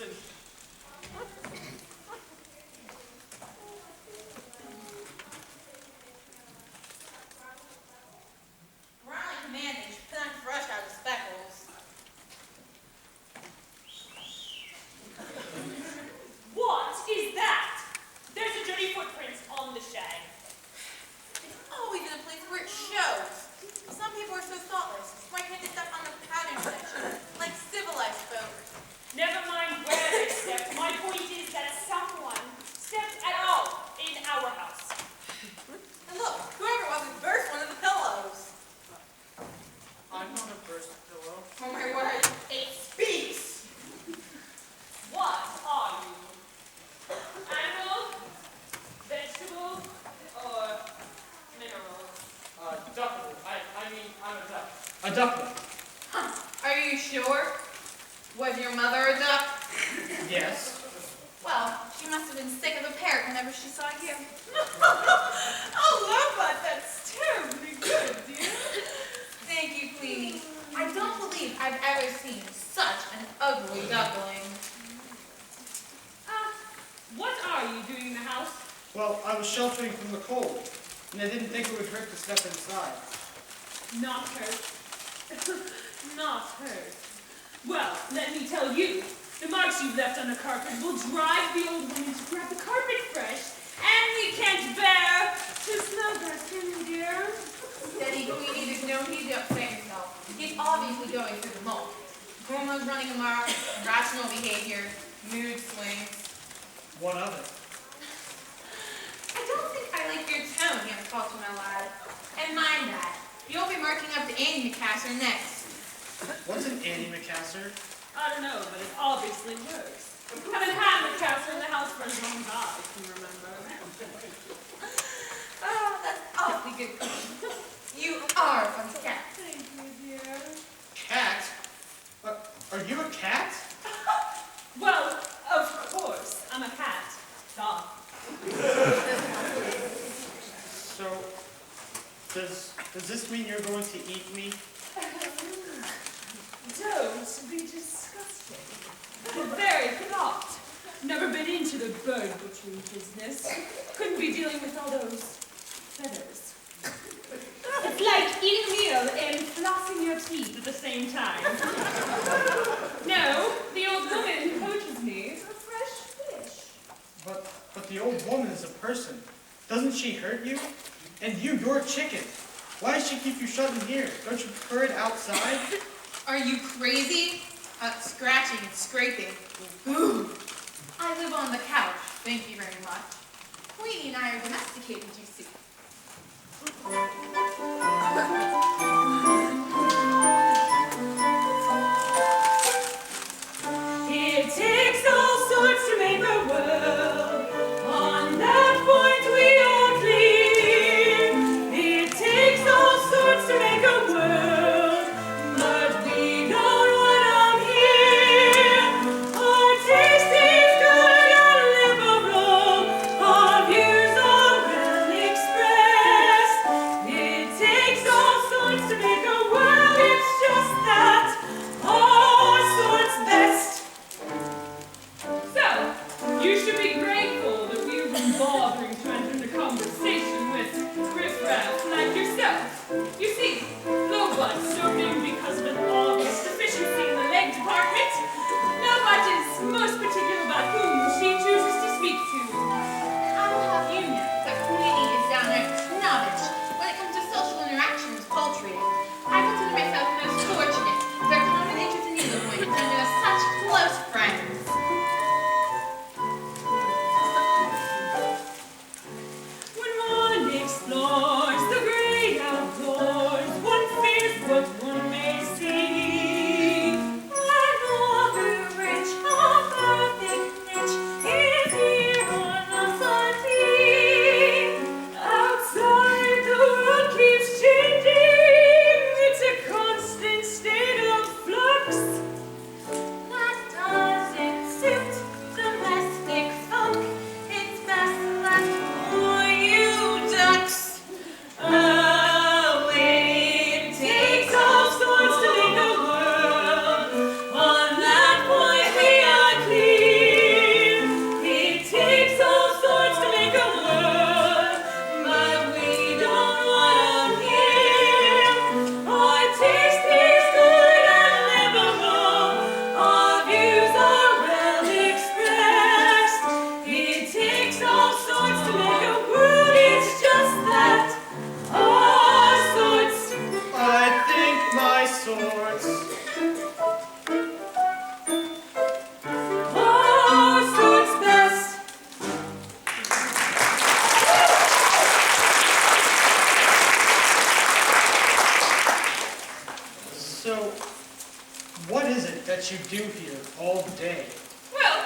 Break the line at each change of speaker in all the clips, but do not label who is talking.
person.
Riley commanded you put on fresh out of speckles.
What is that? There's a dirty footprint on the shag.
It's always in a place where it shows. Some people are so thoughtless. Right handed stuff on the pattern section, like civilized folk.
Never mind where they stepped. My point is that someone stepped at all in our house.
And look, whoever was it burst one of the pillows.
I'm not a burst pillow.
Oh my word, it speaks!
What are you? Animal, vegetable, or mineral?
Duckling. I mean, I'm a duck. A duckling.
Huh. Are you sure? Was your mother a duck?
Yes.
Well, she must have been sick of a parrot whenever she saw you.
Oh, Lopet, that's terribly good, dear.
Thank you, Queenie. I don't believe I've ever seen such an ugly duckling.
What are you doing in the house?
Well, I was sheltering from the cold, and I didn't think it would hurt to step inside.
Not hurt. Not hurt. Well, let me tell you, the marks you've left on the carpet will drive the old woman to grab the carpet fresh, and we can't bear to smell that, can we, dear?
Steady, Queenie, there's no need to upset yourself. He's obviously going through the mold. Hormones running amok, irrational behavior, mood swings.
What of it?
I don't think I like your tone, young Falter, my lad. And mind that. You'll be marking up to Annie McCasser next.
What's an Annie McCasser?
I don't know, but it obviously works. Haven't had the castle in the house for as long as I can remember.
Oh, that's awfully good. You are a funny cat.
Thank you, dear.
Cat? Are you a cat?
Well, of course, I'm a cat. Duh.
So, does this mean you're going to eat me?
Don't be disgusting. The very thought. Never been into the bird butchery business. Couldn't be dealing with all those feathers. It's like eating a meal and flossing your teeth at the same time. No, the old woman who poaches me is a fresh fish.
But the old woman is a person. Doesn't she hurt you? And you're a chicken. Why does she keep you shut in here? Don't you prefer it outside?
Are you crazy? Scratching and scraping. Ooh. I live on the couch, thank you very much. Queenie and I are domesticated, you see.
It takes all sorts to make a world. On that point we are clear. It takes all sorts to make a world, but we don't want 'em here. Our taste is good and liberal. Our views are well expressed. It takes all sorts to make a world. It's just that our sort's best. So, you should be grateful that we've been bothering to enter into conversation with riffraff like yourself. You see, Lobot so named because of an obvious deficiency in the leg department. Lobot is most particular about whom she chooses to speak to.
I will have you know that Queenie is downright snobbish when it comes to social interaction with poultry. I consider myself most fortunate. Their common interest in needlepoint has made us such close friends.
When one explores the great outdoors, one fears what one may
that you do here all day?
Well,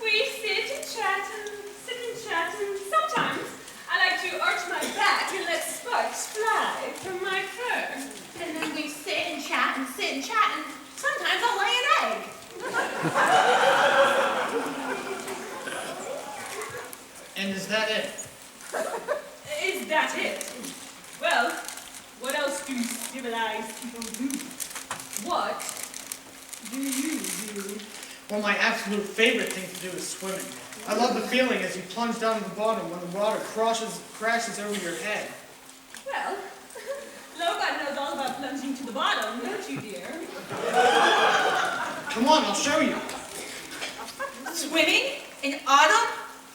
we sit and chat and sometimes I like to arch my back and let sparks fly from my fur.
And then we sit and chat and sometimes I'll lay an egg.
And is that it?
Is that it? Well, what else do civilized people do? What do you do?
Well, my absolute favorite thing to do is swimming. I love the feeling as you plunge down to the bottom when the water crashes over your head.
Well, Lobot knows all about plunging to the bottom, don't you, dear?
Come on, I'll show you.
Swimming in autumn?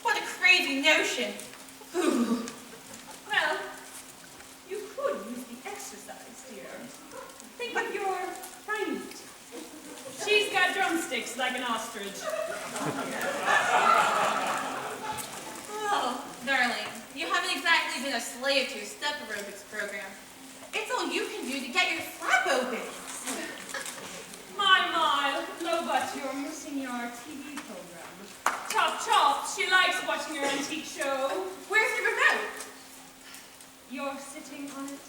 What a crazy notion. Ooh.
Well, you could use the exercise, dear. Think of your hind feet. She's got drumsticks like an ostrich.
Oh, darling, you haven't exactly been a slave to your step aerobics program. It's all you can do to get your flap open.
My, Lobot, you're missing your TV program. Chop, she likes watching your antique show.
Where's the remote?
You're sitting on it.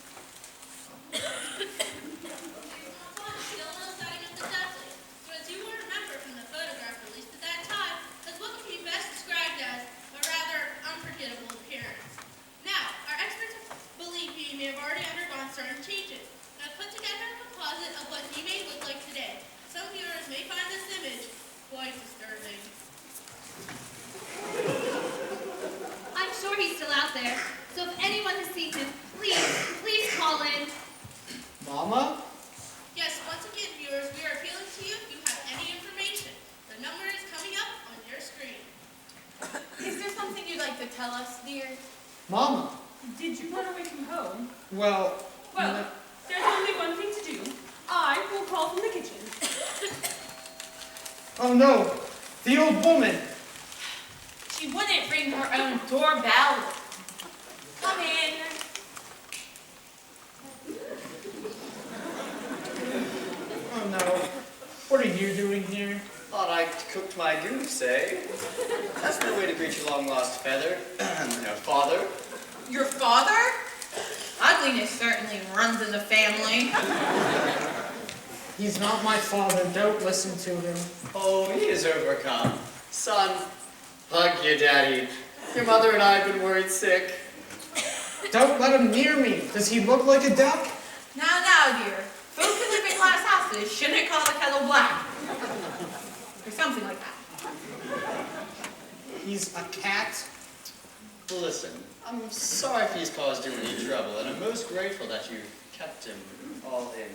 So as you will remember from the photograph released at that time, that's what can be best described as a rather unforgettable appearance. Now, our experts believe he may have already undergone certain changes. I've put together a composite of what he may look like today. Some viewers may find this image quite disturbing.
I'm sure he's still out there, so if anyone has seen him, please call in.
Mama?
Yes, once again, viewers, we are appealing to you if you have any information. The number is coming up on your screen.
Is there something you'd like to tell us, dear?
Mama?
Did you run away from home?
Well,
Well, there's only one thing to do. I will call from the kitchen.
oh no, the old woman.
She wouldn't ring her own doorbell. Come in.
Oh no, what are you doing here?
Thought I cooked my goose, eh? That's no way to greet your long-lost feather. Father.
Your father? Ugliness certainly runs in the family.
He's not my father, don't listen to him.
Oh, he is overcome. Son, hug your daddy. Your mother and I have been worried sick.
Don't let him near me. Does he look like a duck?
Now, dear. Folks who live in glass houses shouldn't call the kettle black. Or something like that.
He's a cat.
Listen, I'm sorry if he's caused you any trouble, and I'm most grateful that you kept him all in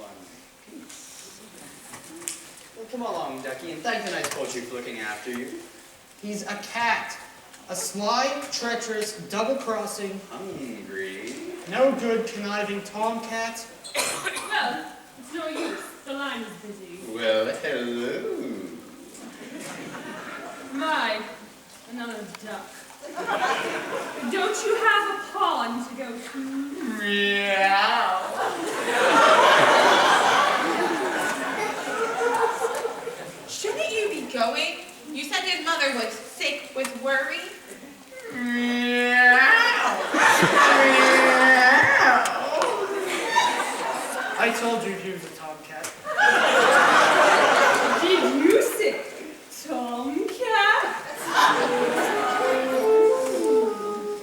one piece. Well, come along, Ducky, and thank the nice poultry for looking after you.
He's a cat. A sly, treacherous, double-crossing,
Hungry.
no good, conniving tomcat.
Well, it's no use. The line is busy.
Well, hello.
My, another duck. Don't you have a pond to go to?
Meow.
Shouldn't you be going? You said his mother was sick with worry.
I told you he was a tomcat.
Did you say tomcat?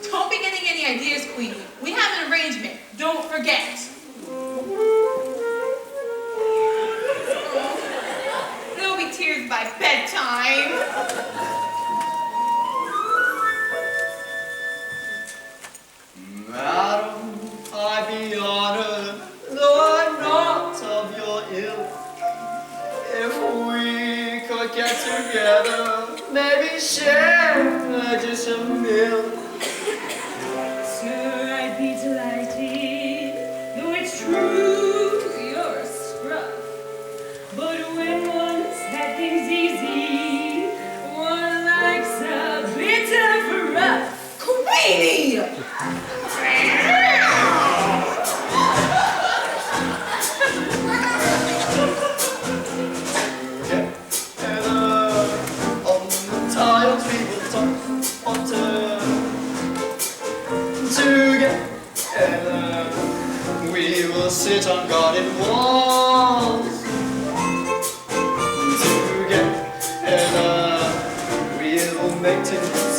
Don't be getting any ideas, Queenie. We have an arrangement. Don't forget. There'll be tears by bedtime.
Madam, I be honored, though I'm not of your ilk. If we could get together, maybe share a dish of milk.
Sir, I'd be delighted, though it's true you're a scruff. But when one's had things easy, one likes a bit of a rough.
Queenie!
expecting